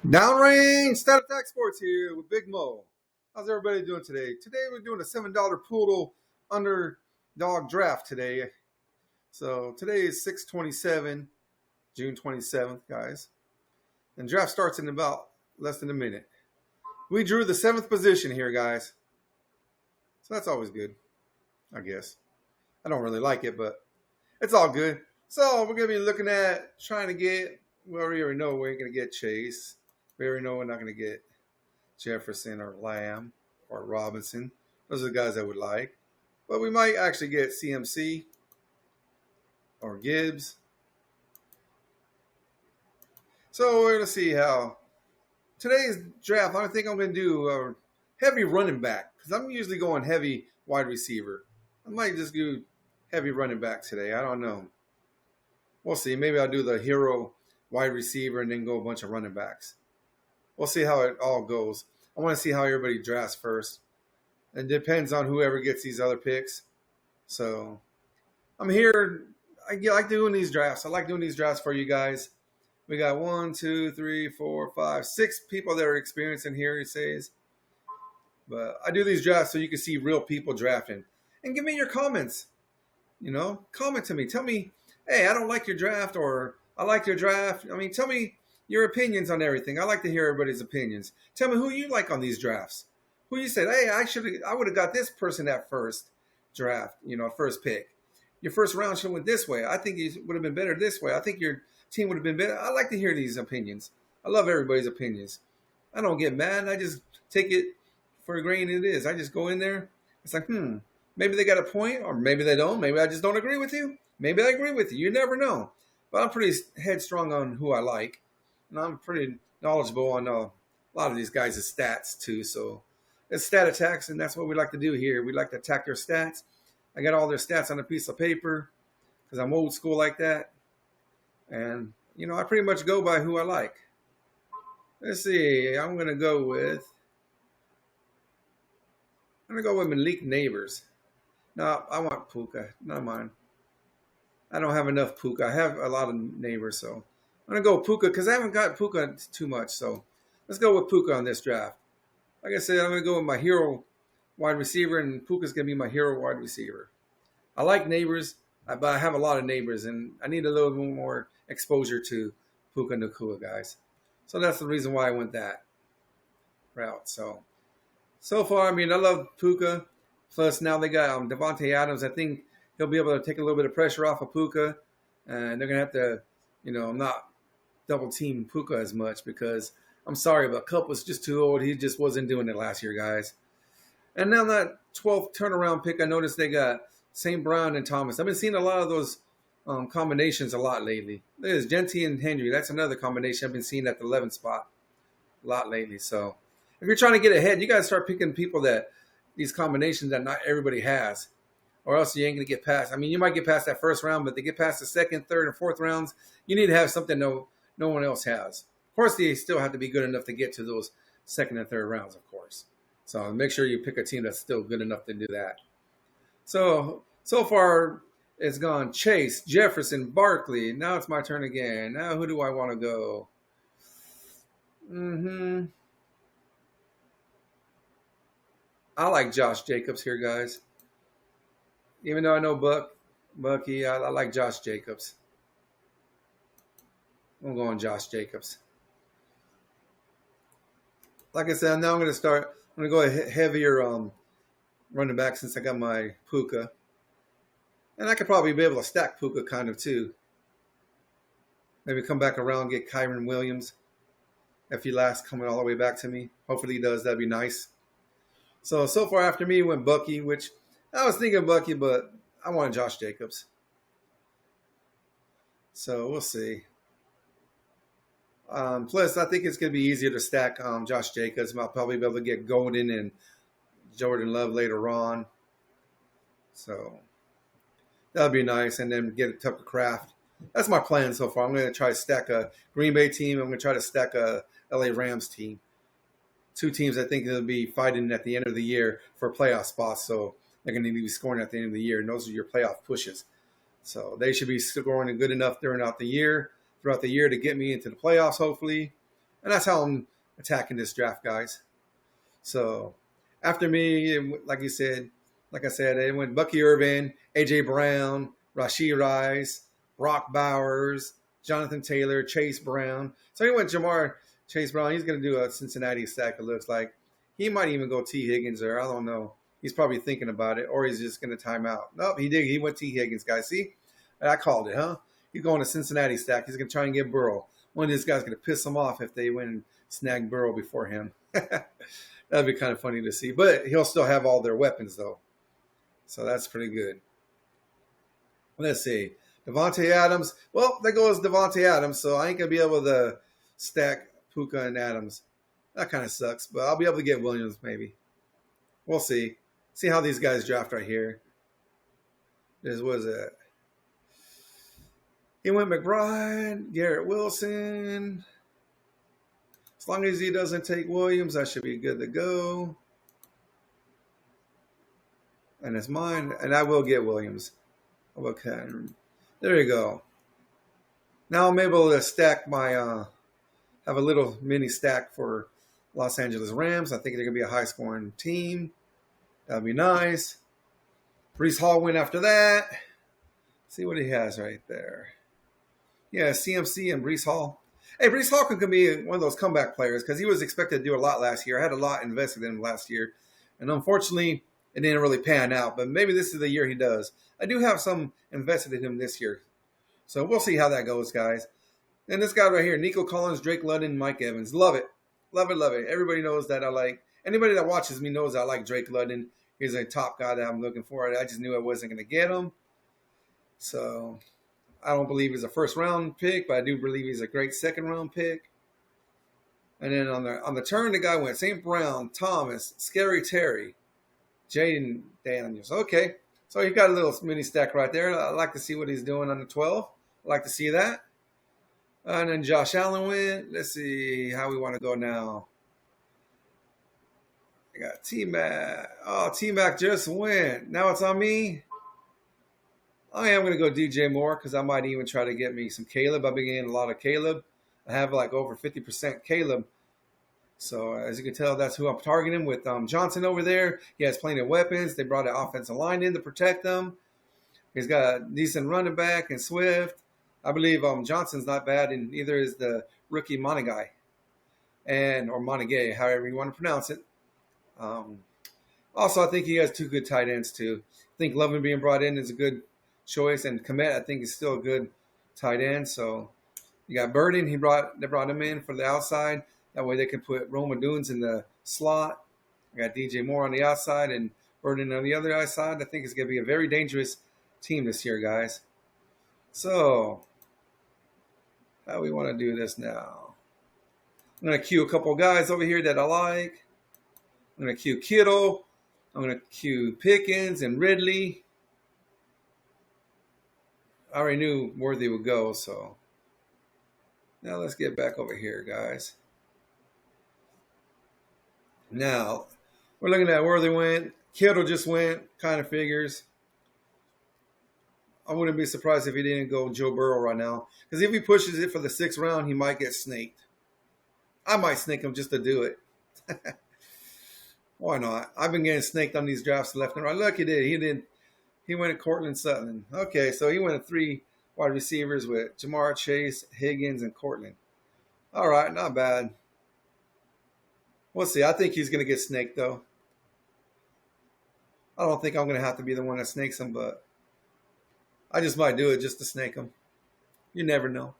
Downrange Stat Attack Sports here with Big Mo. How's everybody doing today? Today we're doing a $7 Poodle underdog draft today. So today is 6/27, June 27th, guys. And draft starts in about less than a minute. We drew the 7th position here, guys. So that's always good, I guess. I don't really like it, but it's all good. So we're going to be looking at trying to get, well, we already know we ain't going to get Chase. We already know we're not going to get Jefferson or Lamb or Robinson. Those are the guys I would like. But we might actually get CMC or Gibbs. So we're going to see how today's draft, I think I'm going to do a heavy running back because I'm usually going heavy wide receiver. I might just do heavy running back today. I don't know. We'll see. Maybe I'll do the hero wide receiver and then go a bunch of running backs. We'll see how it all goes. I want to see how everybody drafts first. It depends on whoever gets these other picks. So I'm here. I like doing these drafts. I like doing these drafts for you guys. We got 1, 2, 3, 4, 5, 6 people that are experienced in here, he says. But I do these drafts so you can see real people drafting. And give me your comments. Comment to me. Tell me, hey, I don't like your draft, or I like your draft. I mean, tell me your opinions on everything. I like to hear everybody's opinions. Tell me who you like on these drafts. Who you said, hey, I would have got this person at first draft, first pick. Your first round should have went this way. I think you would have been better this way. I think your team would have been better. I like to hear these opinions. I love everybody's opinions. I don't get mad. I just take it for a grain it is. I just go in there. It's like, maybe they got a point, or maybe they don't. Maybe I just don't agree with you. Maybe I agree with you. You never know. But I'm pretty headstrong on who I like. And I'm pretty knowledgeable on a lot of these guys' stats, too. So it's stat attacks, and that's what we like to do here. We like to attack their stats. I got all their stats on a piece of paper because I'm old school like that. And, I pretty much go by who I like. Let's see. I'm going to go with Malik Neighbors. No, I want Puka. Not mine. I don't have enough Puka. I have a lot of neighbors, so I'm going to go with Puka because I haven't got Puka too much. So let's go with Puka on this draft. Like I said, I'm going to go with my hero wide receiver, and Puka's going to be my hero wide receiver. I like neighbors, but I have a lot of neighbors, and I need a little bit more exposure to Puka Nacua, guys. So that's the reason why I went that route. So far, I love Puka. Plus, now they got Devontae Adams. I think he'll be able to take a little bit of pressure off of Puka. And they're going to have to, not double team Puka as much because I'm sorry, but Kupp was just too old. He just wasn't doing it last year, guys. And now that 12th turnaround pick, I noticed they got St. Brown and Thomas. I've been seeing a lot of those combinations a lot lately. There's Genty and Henry. That's another combination I've been seeing at the 11th spot a lot lately. So if you're trying to get ahead, you got to start picking people that these combinations that not everybody has, or else you ain't going to get past. You might get past that first round, but to get past the second, third, and fourth rounds, you need to have something no one else has. Of course, they still have to be good enough to get to those second and third rounds, of course. So make sure you pick a team that's still good enough to do that. So far, it's gone Chase, Jefferson, Barkley. Now it's my turn again. Now who do I want to go? I like Josh Jacobs here, guys. Even though I know Bucky, I like Josh Jacobs. I'm going Josh Jacobs. Like I said, now I'm going to go a heavier running back since I got my Puka. And I could probably be able to stack Puka kind of too. Maybe come back around and get Kyron Williams if he lasts coming all the way back to me. Hopefully he does. That'd be nice. So far after me went Bucky, which I was thinking Bucky, but I wanted Josh Jacobs. So we'll see. Plus, I think it's going to be easier to stack Josh Jacobs. I'll probably be able to get Golden and Jordan Love later on. So that'll be nice. And then get a Tucker Craft. That's my plan so far. I'm going to try to stack a Green Bay team. I'm going to try to stack a LA Rams team. Two teams I think they'll be fighting at the end of the year for playoff spots. So they're going to need to be scoring at the end of the year. And those are your playoff pushes. So they should be scoring good enough throughout the year to get me into the playoffs, hopefully. And that's how I'm attacking this draft, guys. So after me, like I said, it went Bucky Irvin, AJ Brown, Rashee Rice, Brock Bowers, Jonathan Taylor, Chase Brown. So he went Jamar Chase Brown. He's going to do a Cincinnati stack, it looks like. He might even go T. Higgins there. I don't know. He's probably thinking about it, or he's just going to time out. Nope, he did. He went T. Higgins, guys. See? I called it, huh? He's going to Cincinnati stack. He's going to try and get Burrow. One of these guys is going to piss him off if they win and snag Burrow before him. That'd be kind of funny to see. But he'll still have all their weapons, though. So that's pretty good. Let's see. Devontae Adams. Well, there goes Devontae Adams, so I ain't going to be able to stack Puka and Adams. That kind of sucks, but I'll be able to get Williams maybe. We'll see. See how these guys draft right here. What is it? He went McBride, Garrett Wilson. As long as he doesn't take Williams, I should be good to go. And it's mine, and I will get Williams. Okay, there you go. Now I'm able to stack my, have a little mini stack for Los Angeles Rams. I think they're going to be a high-scoring team. That'd be nice. Breece Hall went after that. See what he has right there. Yeah, CMC and Breece Hall. Hey, Breece Hall can be one of those comeback players because he was expected to do a lot last year. I had a lot invested in him last year. And unfortunately, it didn't really pan out. But maybe this is the year he does. I do have some invested in him this year. So we'll see how that goes, guys. And this guy right here, Nico Collins, Drake London, Mike Evans. Love it. Love it, love it. Everybody knows that I like. Anybody that watches me knows I like Drake London. He's a top guy that I'm looking for. I just knew I wasn't going to get him. So I don't believe he's a first-round pick, but I do believe he's a great second-round pick. And then on the turn, the guy went St. Brown, Thomas, Scary Terry, Jaden Daniels. Okay, so he got a little mini stack right there. I like to see what he's doing on the 12. I like to see that. And then Josh Allen went. Let's see how we want to go now. I got T-Mac. Oh, T-Mac just went. Now it's on me. I am going to go DJ Moore because I might even try to get me some Caleb. I've been getting a lot of Caleb. I have like over 50% Caleb. So as you can tell, that's who I'm targeting with Johnson over there. He has plenty of weapons. They brought an offensive line in to protect them. He's got a decent running back and Swift. I believe Johnson's not bad, and neither is the rookie Monaghan. Or Monaghan, however you want to pronounce it. Also, I think he has two good tight ends, too. I think Lovin being brought in is a good choice, and Komet, I think, is still a good tight end. So you got Burden. They brought him in for the outside. That way they can put Roma Dunes in the slot. I got DJ Moore on the outside and Burden on the other side. I think it's going to be a very dangerous team this year, guys. So how we want to do this now? I'm going to cue a couple guys over here that I like. I'm going to cue Kittle. I'm going to cue Pickens and Ridley. I already knew Worthy would go, so now let's get back over here, guys. Now, we're looking at where they went. Kittle just went, kind of figures. I wouldn't be surprised if he didn't go Joe Burrow right now. Because if he pushes it for the 6th round, he might get snaked. I might snake him just to do it. Why not? I've been getting snaked on these drafts left and right. Look, he did. He went to Cortland Sutton. Okay, so he went to 3 wide receivers with Jamar Chase, Higgins, and Cortland. All right, not bad. We'll see. I think he's going to get snaked, though. I don't think I'm going to have to be the one that snakes him, but I just might do it just to snake him. You never know.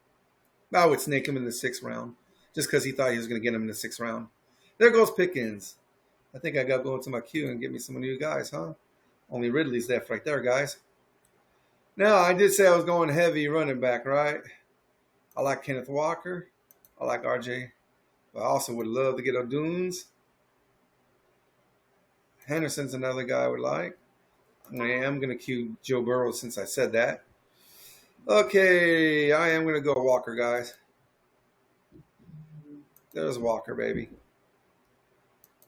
I would snake him in the 6th round just because he thought he was going to get him in the 6th round. There goes Pickens. I think I got to go into my queue and get me some new guys, huh? Only Ridley's left right there, guys. Now, I did say I was going heavy running back, right? I like Kenneth Walker. I like RJ. But I also would love to get O'Dunes. Henderson's another guy I would like. I am going to cue Joe Burrow since I said that. Okay, I am going to go Walker, guys. There's Walker, baby.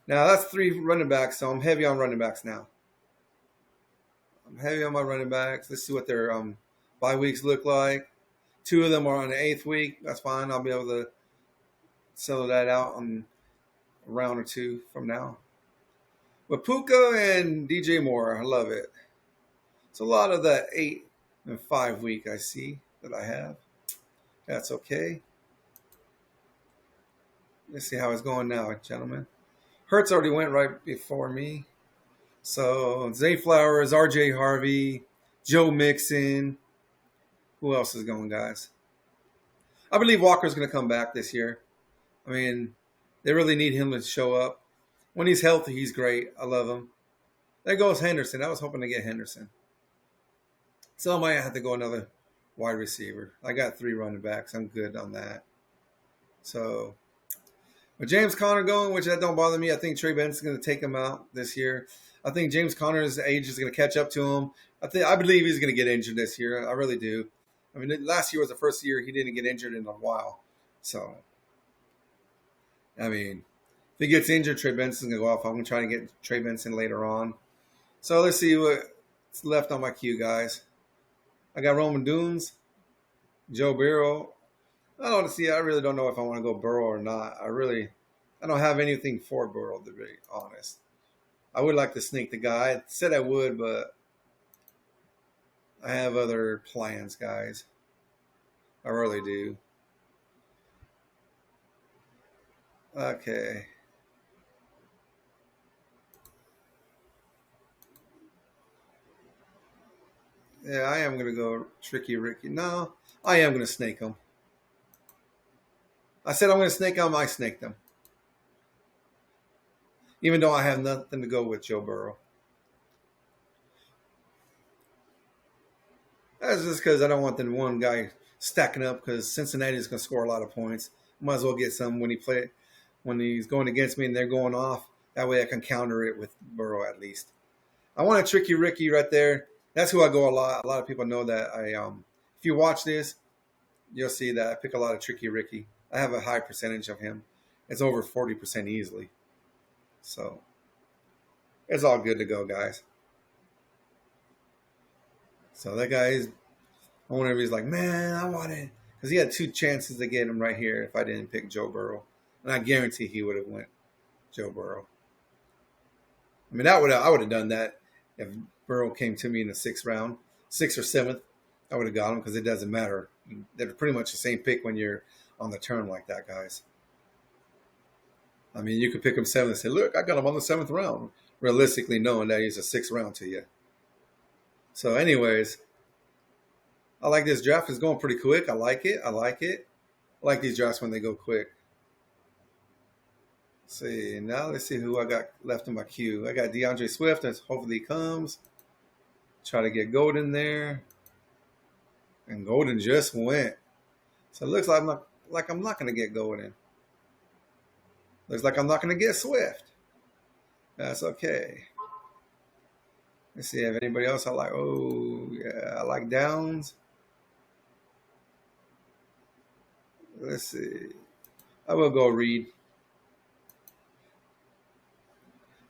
Now, that's 3 running backs, so I'm heavy on running backs now. I'm heavy on my running backs. Let's see what their bye weeks look like. 2 of them are on the 8th week. That's fine. I'll be able to settle that out on a round or two from now. But Puka and DJ Moore, I love it. It's a lot of the 8 and 5 week I see that I have. That's okay. Let's see how it's going now, gentlemen. Hertz already went right before me. So Zay Flowers, RJ Harvey, Joe Mixon. Who else is going, guys? I believe Walker's going to come back this year. I mean, they really need him to show up. When he's healthy, he's great. I love him. There goes Henderson. I was hoping to get Henderson. So I might have to go another wide receiver. I got 3 running backs. I'm good on that. So, with James Conner going, which that don't bother me, I think Trey Benson's going to take him out this year. I think James Conner's age is going to catch up to him. I believe he's going to get injured this year. I really do. I mean, last year was the first year he didn't get injured in a while. So, I mean, if he gets injured, Trey Benson's going to go off. I'm going to try to get Trey Benson later on. So let's see what's left on my queue, guys. I got Roman Dunes, Joe Burrow. I really don't know if I want to go Burrow or not. I don't have anything for Burrow, to be honest. I would like to sneak the guy. I said I would, but I have other plans, guys. I really do. Okay. Yeah, I am going to go Tricky Ricky. No, I am going to snake him. I said I'm going to snake him. I snaked him. Even though I have nothing to go with Joe Burrow. That's just because I don't want the one guy stacking up because Cincinnati is going to score a lot of points. Might as well get some when he's going against me and they're going off. That way I can counter it with Burrow at least. I want a Tricky Ricky right there. That's who I go a lot. A lot of people know that if you watch this, you'll see that I pick a lot of Tricky Ricky. I have a high percentage of him. It's over 40% easily. So it's all good to go, guys. So that guy's, I wonder if he's like, man, I want it. Because he had 2 chances to get him right here if I didn't pick Joe Burrow. And I guarantee he would have went Joe Burrow. I mean, I would have done that if Burrow came to me in the 6th round, 6th or 7th. I would have got him because it doesn't matter. They're pretty much the same pick when you're on the turn like that, guys. I mean, you could pick him 7th and say, look, I got him on the 7th round, realistically knowing that he's a 6th round to you. So anyways, I like this draft. It's going pretty quick. I like it. I like these drafts when they go quick. Let's see, now let's see who I got left in my queue. I got DeAndre Swift, and hopefully he comes. Try to get Golden there. And Golden just went. So it looks like I'm not going to get Golden. Looks like I'm not going to get Swift. That's okay. Let's see if anybody else I like. Oh, yeah, I like Downs. Let's see. I will go Reed.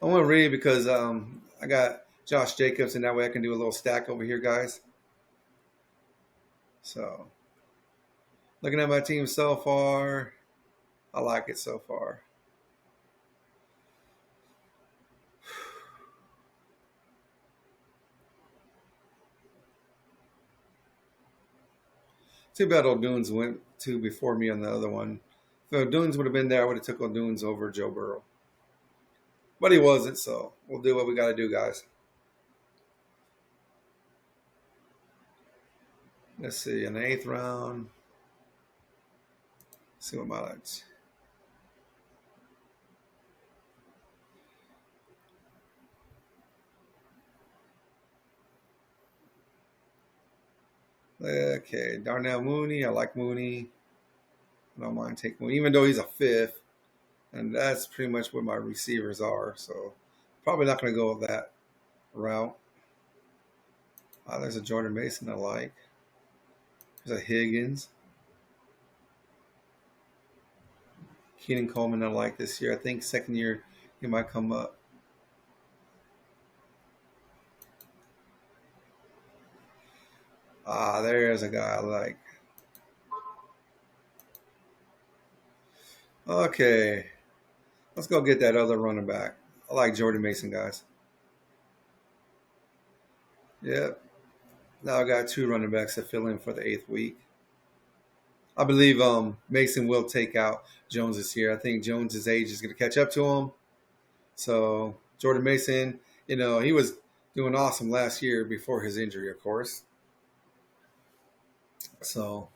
I want to Reed because I got Josh Jacobs, and that way I can do a little stack over here, guys. So, looking at my team so far, I like it so far. Too bad O'Dunes went 2 before me on the other one. If O'Dunes would have been there, I would have took O'Dunes over Joe Burrow. But he wasn't, so we'll do what we got to do, guys. Let's see, in the 8th round. Let's see what my likes. Okay, Darnell Mooney. I like Mooney. I don't mind taking Mooney, even though he's a 5th. And that's pretty much what my receivers are. So probably not going to go that route. There's a Jordan Mason I like. There's a Higgins. Keenan Coleman I like this year. I think 2nd year he might come up. There's a guy I like. Okay, let's go get that other running back. I like Jordan Mason, guys. Yep. Now I got two running backs to fill in for the 8th week. I believe Mason will take out Jones this year. I think Jones's age is going to catch up to him. So Jordan Mason, he was doing awesome last year before his injury, of course. So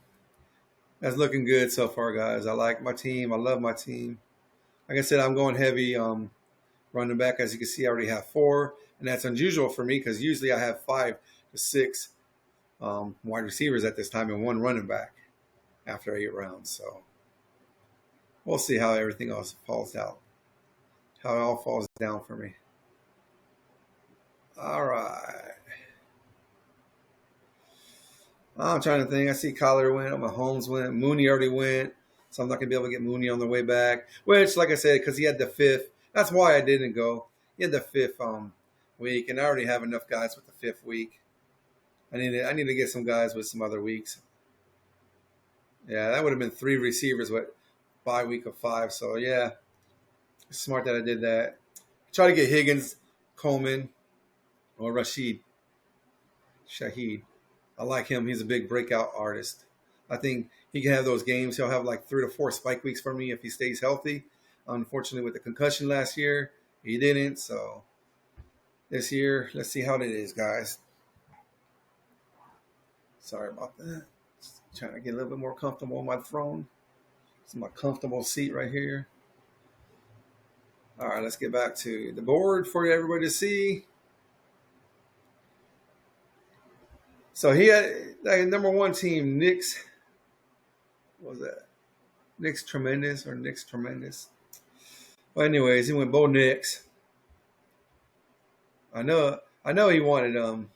that's looking good so far, guys. I like my team. I love my team. Like I said, I'm going heavy running back. As you can see, I already have 4, and that's unusual for me because usually I have 5 to 6 wide receivers at this time and 1 running back after 8 rounds. So we'll see how everything else falls out, how it all falls down for me. All right. I'm trying to think. I see Collier went. Mahomes went. Mooney already went. So I'm not going to be able to get Mooney on the way back. Which, like I said, because he had the 5th. That's why I didn't go. He had the 5th week, and I already have enough guys with the 5th week. I need to get some guys with some other weeks. Yeah, that would have been 3 receivers with bye week of 5. So, yeah, smart that I did that. Try to get Higgins, Coleman, or Shaheed. I like him. He's a big breakout artist. I think he can have those games. He'll have like 3 to 4 spike weeks for me if he stays healthy. Unfortunately, with the concussion last year, he didn't. So this year, let's see how it is, guys. Sorry about that. Just trying to get a little bit more comfortable on my throne. It's my comfortable seat right here. All right, let's get back to the board for everybody to see. So he had like, number 1 team, Knicks. What was that? Knicks Tremendous. Well, anyways, he went Bo Nix. I know he wanted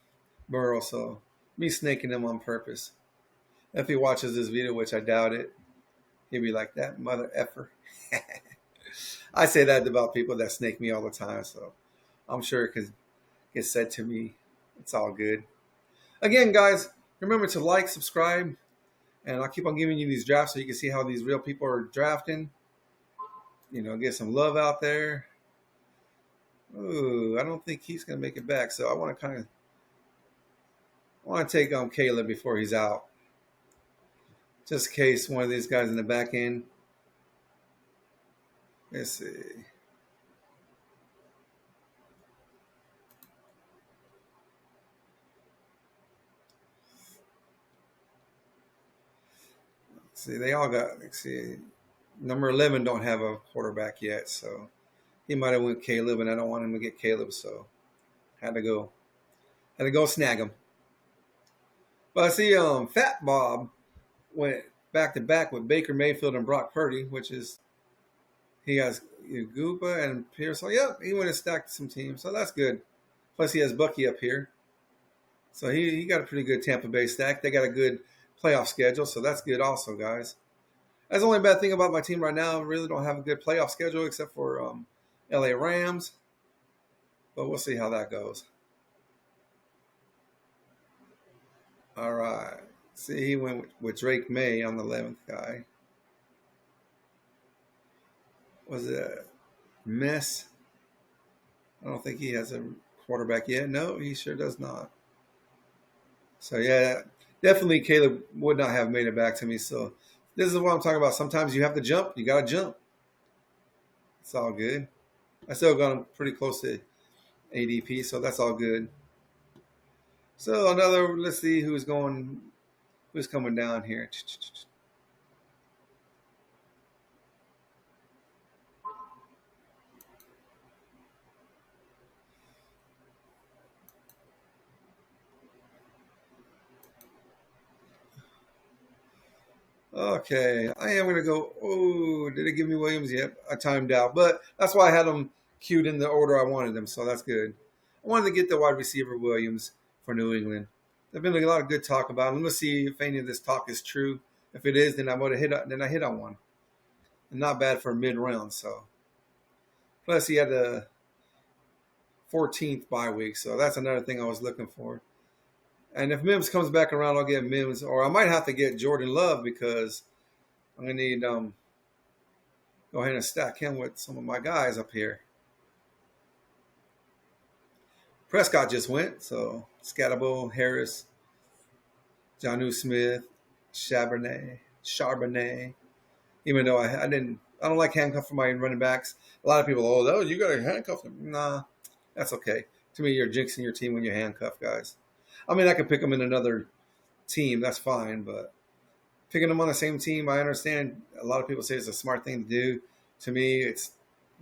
Burrow, so me snaking him on purpose. If he watches this video, which I doubt it, he'll be like, that mother effer. I say that about people that snake me all the time, so I'm sure it could get said to me. It's all good. Again, guys, remember to like, subscribe, and I'll keep on giving you these drafts so you can see how these real people are drafting. Get some love out there. Ooh, I don't think he's going to make it back, so I want to take Caleb before he's out. Just in case one of these guys in the back end. Let's see. See, they all got, number 11 don't have a quarterback yet, so he might have went Caleb, and I don't want him to get Caleb, so had to go snag him. But I see Fat Bob went back-to-back with Baker Mayfield and Brock Purdy, which is, he has Goopa and Pierce. So, yep, he went and stacked some teams, so that's good. Plus, he has Bucky up here. So he got a pretty good Tampa Bay stack. They got a good playoff schedule, so that's good also, guys. That's the only bad thing about my team right now. I really don't have a good playoff schedule except for LA Rams. But we'll see how that goes. All right. See, he went with Drake May on the 11th guy. Was it a mess? I don't think he has a quarterback yet. No, he sure does not. So, yeah, definitely Caleb would not have made it back to me. So, this is what I'm talking about. Sometimes you have to jump. You got to jump. It's all good. I still got him pretty close to ADP, so that's all good. So, let's see who's coming down here. Okay, I am going to go. Oh, did it give me Williams? Yep, I timed out. But that's why I had them queued in the order I wanted them, so that's good. I wanted to get the wide receiver Williams for New England. There's been a lot of good talk about him. Let's see if any of this talk is true. If it is, then I hit on one. And not bad for mid-round, so. Plus, he had the 14th bye week, so that's another thing I was looking for. And if Mims comes back around, I'll get Mims. Or I might have to get Jordan Love because I'm going to need go ahead and stack him with some of my guys up here. Prescott just went, so Scatterbo, Harris, Jonnu Smith, Charbonnet. Even though I don't like handcuff for my running backs. A lot of people, oh, you got to handcuff them. Nah, that's okay. To me, you're jinxing your team when you handcuff guys. I mean, I could pick them in another team, that's fine, but picking them on the same team, I understand a lot of people say it's a smart thing to do. To me, it's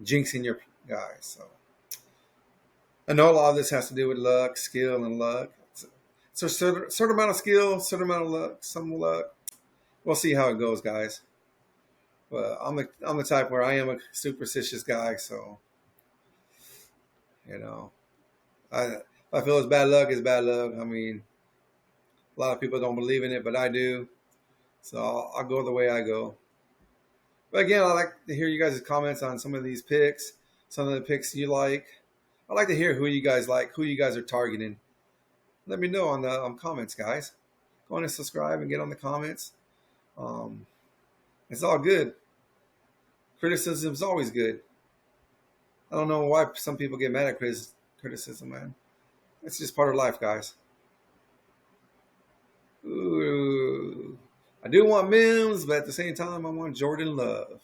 jinxing your guys. So I know a lot of this has to do with luck, skill, and luck. It's a certain amount of skill, certain amount of luck, some luck. We'll see how it goes, guys. But I'm the type where I am a superstitious guy, so I feel it's bad luck, it's bad luck. I mean, a lot of people don't believe in it, but I do. So I'll go the way I go. But again, I like to hear you guys' comments on some of these picks, some of the picks you like. I like to hear who you guys like, who you guys are targeting. Let me know on the comments, guys. Go on and subscribe and get on the comments. It's all good. Criticism is always good. I don't know why some people get mad at criticism, man. It's just part of life, guys. Ooh. I do want Mims, but at the same time, I want Jordan Love.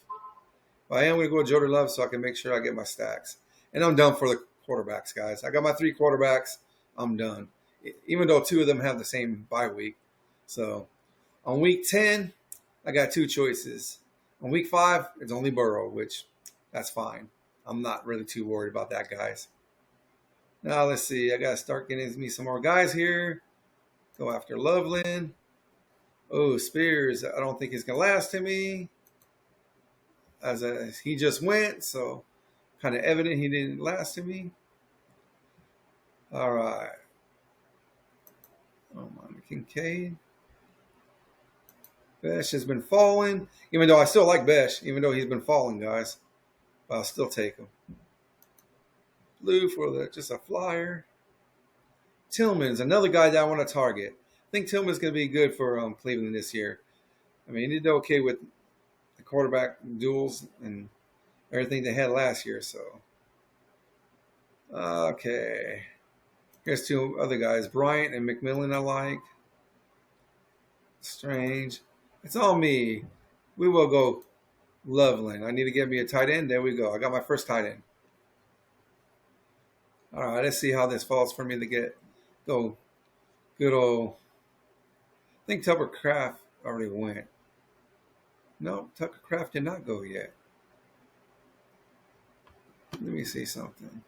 But I am going to go with Jordan Love so I can make sure I get my stacks. And I'm done for the quarterbacks, guys. I got my 3 quarterbacks. I'm done. Even though 2 of them have the same bye week. So on week 10, I got 2 choices. On week 5, it's only Burrow, which that's fine. I'm not really too worried about that, guys. Now, let's see. I got to start getting me some more guys here. Go after Loveland. Oh, Spears. I don't think he's going to last to me. He just went, so kind of evident he didn't last to me. All right. Oh, my Kincaid. Besh has been falling, even though I still like Besh, even though he's been falling, guys. But I'll still take him. Blue for just a flyer. Tillman's another guy that I want to target. I think Tillman's going to be good for Cleveland this year. I mean, he did okay with the quarterback duels and everything they had last year. So, okay. Here's 2 other guys, Bryant and McMillan I like. Strange. It's all me. We will go Loveland. I need to get me a tight end. There we go. I got my first tight end. All right, let's see how this falls for me to go good old. I think Tucker Kraft already went. No, Tucker Kraft did not go yet. Let me see something.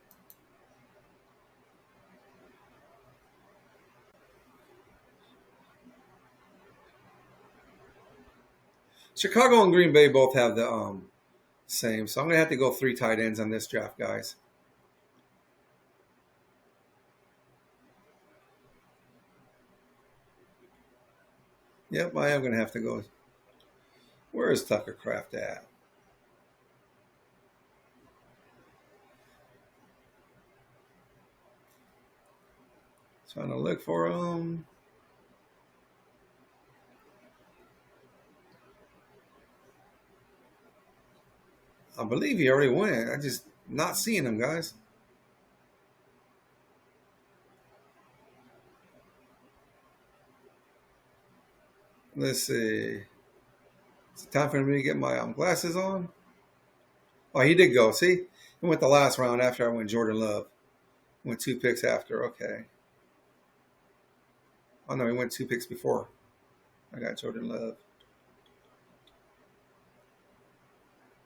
Chicago and Green Bay both have the same, so I'm going to have to go 3 tight ends on this draft, guys. Yep, I am going to have to go. Where is Tucker Kraft at? Trying to look for him. I believe he already went. I just not seeing him, guys. Let's see. It's time for me to get my glasses on. Oh, he did go. See? He went the last round after I went Jordan Love. Went 2 picks after. Okay. Oh, no, he went 2 picks before. I got Jordan Love.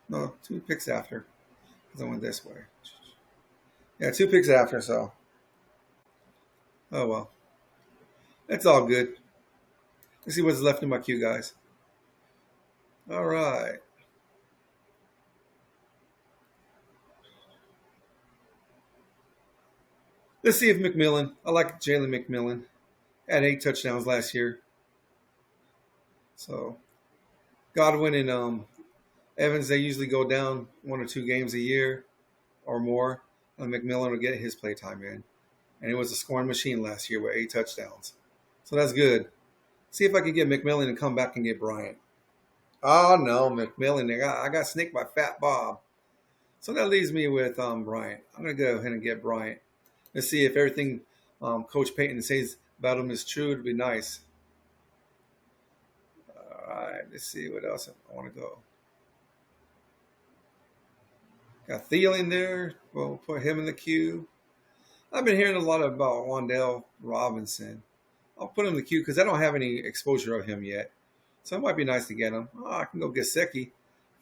No, 2 picks after. Because I went this way. Yeah, 2 picks after, so. Oh, well. It's all good. Let's see what's left in my queue, guys. All right. Let's see if McMillan. I like Jalen McMillan. Had 8 touchdowns last year. So, Godwin and Evans, they usually go down 1 or 2 games a year or more. McMillan will get his play time in. And it was a scoring machine last year with 8 touchdowns. So that's good. See if I can get McMillan to come back and get Bryant. Oh no, McMillan. I got snicked by Fat Bob. So that leaves me with Bryant. I'm gonna go ahead and get Bryant. Let's see if everything Coach Payton says about him is true. It'd be nice. All right, let's see what else I want to go. Got Thielen there. We'll put him in the queue. I've been hearing a lot about Wandale Robinson. I'll put him in the queue because I don't have any exposure of him yet. So it might be nice to get him. Oh, I can go get Gesicki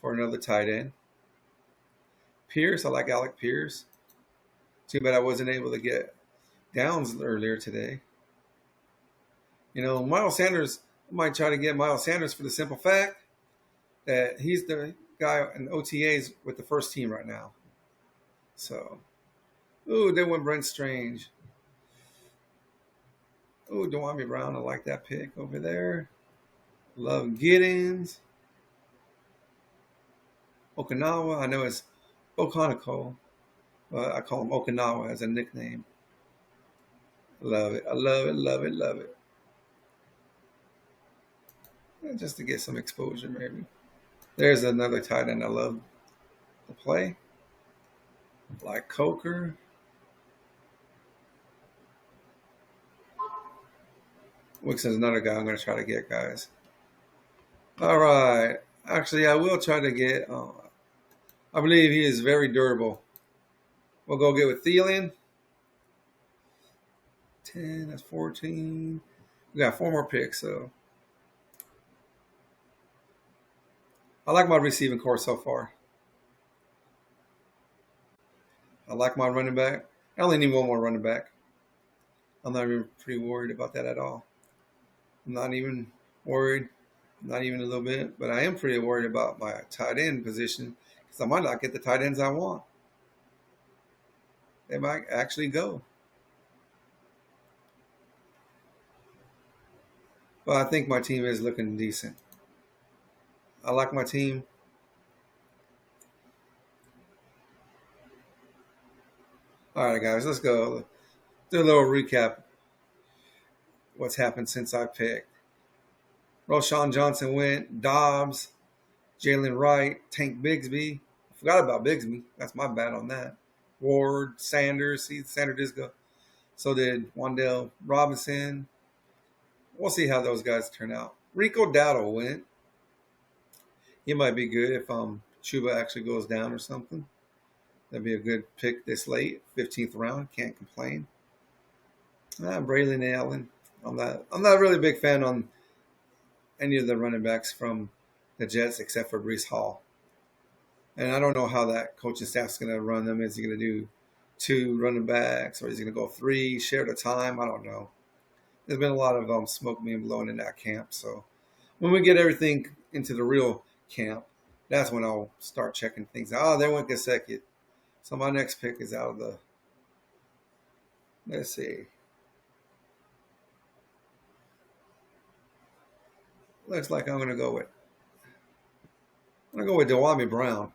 for another tight end. Pierce, I like Alec Pierce. Too bad I wasn't able to get Downs earlier today. Miles Sanders, I might try to get Miles Sanders for the simple fact that he's the guy in OTAs with the first team right now. So, they went Brent Strange. Dewami Brown, I like that pick over there. Love Giddens. Okinawa, I know it's Okanako, but I call him Okinawa as a nickname. Love it. I love it, love it, love it. Just to get some exposure, maybe. There's another tight end I love to play. Like Coker. Wicks is another guy I'm going to try to get, guys. All right. Actually, I will try to get. I believe he is very durable. We'll go get with Thielen. 10, that's 14. We got 4 more picks, so. I like my receiving core so far. I like my running back. I only need one more running back. I'm not even pretty worried about that at all. I'm not even worried. Not even a little bit. But I am pretty worried about my tight end position because I might not get the tight ends I want. They might actually go. But I think my team is looking decent. I like my team. All right, guys, let's go. Do a little recap. What's happened since I picked. Roshan Johnson went. Dobbs, Jalen Wright, Tank Bigsby. I forgot about Bigsby. That's my bad on that. Ward, Sanders. Sanders did go. So did Wandale Robinson. We'll see how those guys turn out. Rico Dowdle went. He might be good if Chuba actually goes down or something. That'd be a good pick this late, 15th round. Can't complain. Braylon Allen. I'm not really a big fan on any of the running backs from the Jets except for Breece Hall. And I don't know how that coaching staff's going to run them. Is he going to do 2 running backs or is he going to go 3, share the time? I don't know. There's been a lot of smoke being blown in that camp. So when we get everything into the real camp, that's when I'll start checking things out. Oh, there went Gesicki. So my next pick is out of the, let's see. Looks like I'm going to go with Dewami Brown.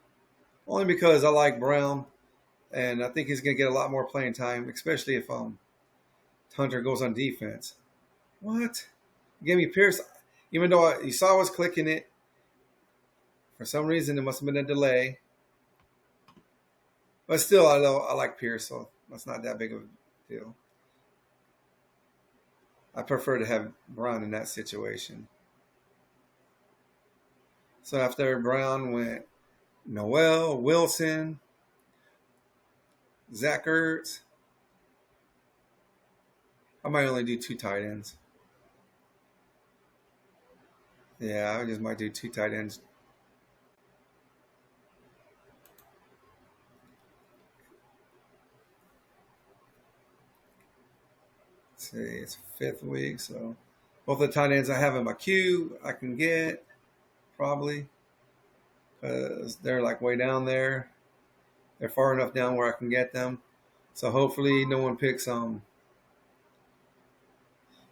Only because I like Brown, and I think he's going to get a lot more playing time, especially if Hunter goes on defense. What? Give me Pierce. Even though you saw I was clicking it, for some reason there must have been a delay. But still, I like Pierce, so that's not that big of a deal. I prefer to have Brown in that situation. So after Brown went Noel, Wilson, Zach Ertz. I might only do 2 tight ends. Yeah, I just might do 2 tight ends. Let's see, it's 5th week, so both the tight ends I have in my queue I can get probably because they're like way down there. They're far enough down where I can get them. So hopefully no one picks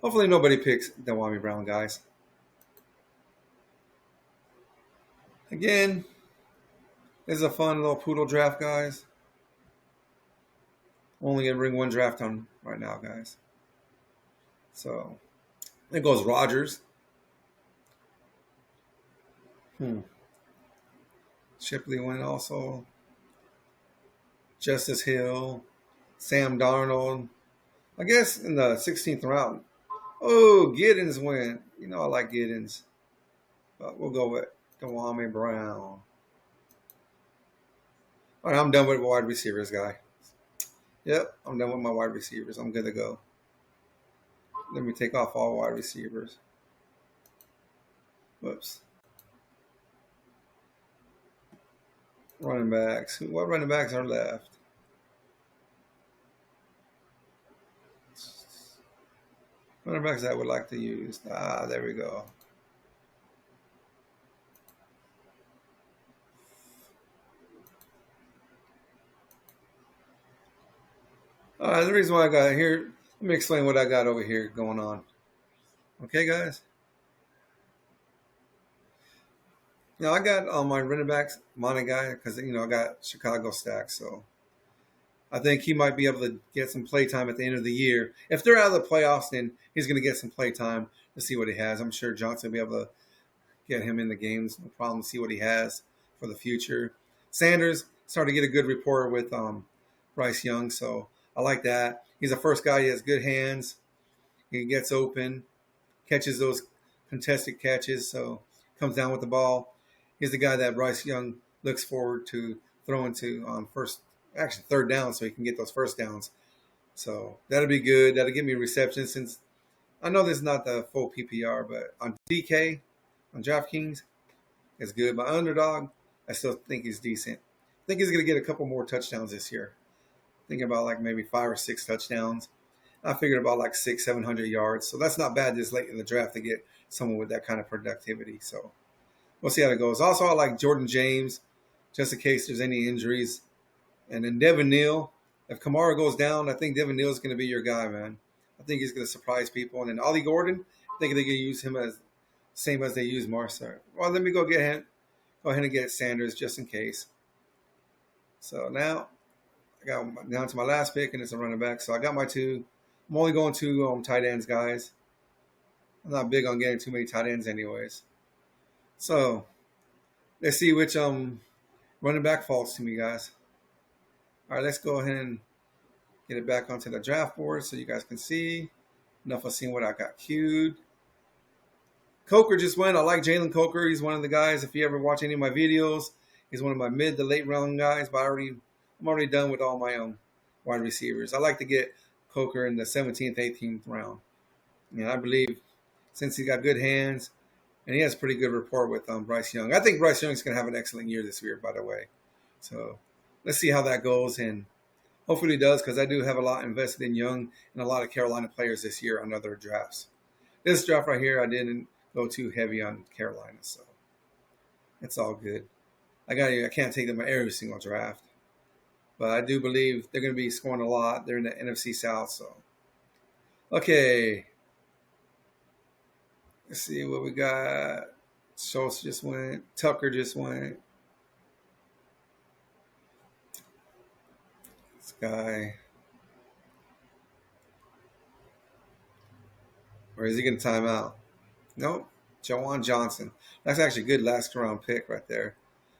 hopefully nobody picks Dewami Brown, guys. Again, this is a fun little Poodle draft, guys. Only gonna bring 1 draft on right now, guys. So it goes Rodgers. Hmm. Shipley went also. Justice Hill, Sam Darnold. I guess in the 16th round. Oh, Giddens went. You know I like Giddens. But we'll go with Dewame Brown. All right, I'm done with wide receivers, guy. Yep, I'm done with my wide receivers. I'm good to go. Let me take off all wide receivers. Whoops. Running backs. What running backs are left? Running backs I would like to use. There we go. All right, the reason why I got here, let me explain what I got over here going on. Okay, guys? Now, I got my running backs, Monty guy, because, I got Chicago stacked, so I think he might be able to get some play time at the end of the year. If they're out of the playoffs, then he's going to get some play time to see what he has. I'm sure Johnson will be able to get him in the games. No problem. See what he has for the future. Sanders started to get a good rapport with Bryce Young, so I like that. He's the first guy. He has good hands. He gets open, catches those contested catches, so comes down with the ball. He's the guy that Bryce Young looks forward to throwing to on third down, so he can get those first downs. So that'll be good. That'll give me reception, since I know this is not the full PPR, but on DK, on DraftKings, it's good. But underdog, I still think he's decent. I think he's going to get a couple more touchdowns this year. Thinking about like maybe 5 or 6 touchdowns. I figured about like 600-700 yards. So that's not bad this late in the draft to get someone with that kind of productivity. So we'll see how it goes. Also, I like Jordan James, just in case there's any injuries. And then Devin Neal. If Kamara goes down, I think Devin Neal is going to be your guy, man. I think he's going to surprise people. And then Ollie Gordon, I think they're going to use him as same as they use Marcel. Well, let me go ahead and get Sanders just in case. So now I got down to my last pick, and it's a running back. So I got my 2. I'm only going 2 tight ends, guys. I'm not big on getting too many tight ends anyways. So let's see which running back falls to me, guys. All right, let's go ahead and get it back onto the draft board so you guys can see. Enough of seeing what I got queued. Coker just went. I like Jalen Coker. He's one of the guys, if you ever watch any of my videos, he's one of my mid to late round guys, but I'm already done with all my wide receivers. I like to get Coker in the 17th, 18th round. I believe since he's got good hands and he has pretty good rapport with Bryce Young. I think Bryce Young is going to have an excellent year this year, by the way. So let's see how that goes, and hopefully he does, because I do have a lot invested in Young and a lot of Carolina players this year on other drafts. This draft right here, I didn't go too heavy on Carolina, so it's all good. I can't take them in every single draft, but I do believe they're going to be scoring a lot. They're in the NFC South, so okay. Let's see what we got. Schultz just went. Tucker just went. This guy. Or is he going to time out? Nope. Jawan Johnson. That's actually a good last round pick right there.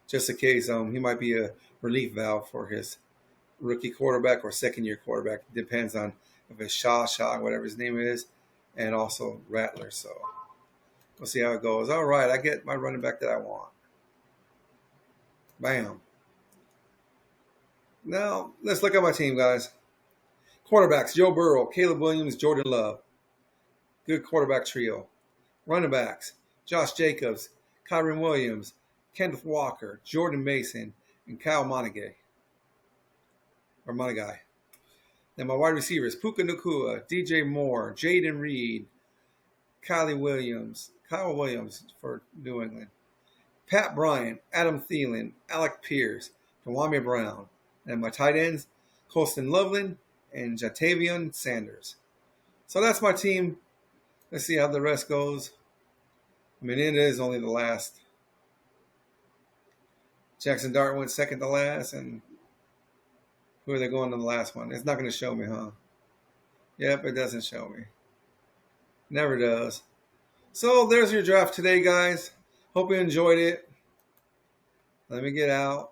Just in case he might be a relief valve for his rookie quarterback or second-year quarterback. It depends on if it's Shaw, whatever his name is, and also Rattler. So we'll see how it goes. All right, I get my running back that I want. Bam. Now, let's look at my team, guys. Quarterbacks, Joe Burrow, Caleb Williams, Jordan Love. Good quarterback trio. Running backs, Josh Jacobs, Kyron Williams, Kenneth Walker, Jordan Mason, and Kyle Monaghan. Then my wide receivers, Puka Nacua, DJ Moore, Jaden Reed, Kyle Williams for New England, Pat Bryant, Adam Thielen, Alec Pierce, Dewame Brown. And my tight ends, Colston Loveland and Jatavion Sanders. So that's my team. Let's see how the rest goes. I mean, it is only the last. Jackson Dart went second to last, and who are they going to the last one? It's not going to show me, huh? Yep, it doesn't show me. Never does. So there's your draft today, guys. Hope you enjoyed it. Let me get out.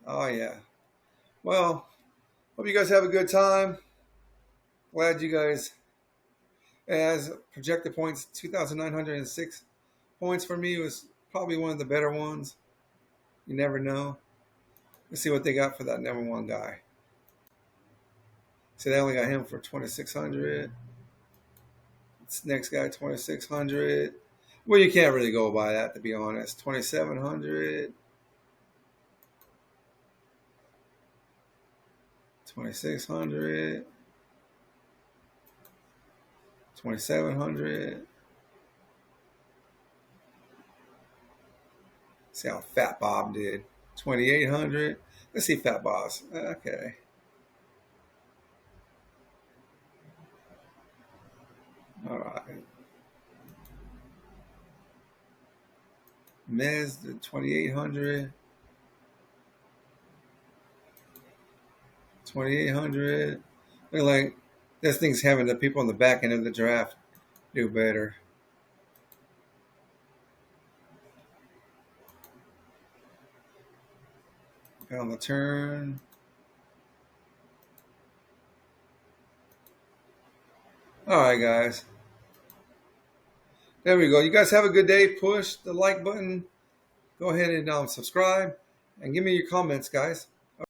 Oh, yeah. Well, hope you guys have a good time. Glad you guys, as projected points, 2,906 points for me was probably one of the better ones. You never know. Let's see what they got for that number one guy. So they only got him for 2,600. This next guy, 2,600. Well, you can't really go by that, to be honest. 2,700. 2,600. 2,700. See how Fat Bob did. 2,800. Let's see Fat Bob's. Okay. All right. Mez, 2,800. 2,800. Look like this thing's having the people on the back end of the draft do better. On the turn. All right, guys. There we go. You guys have a good day. Push the like button. Go ahead and subscribe and give me your comments, guys.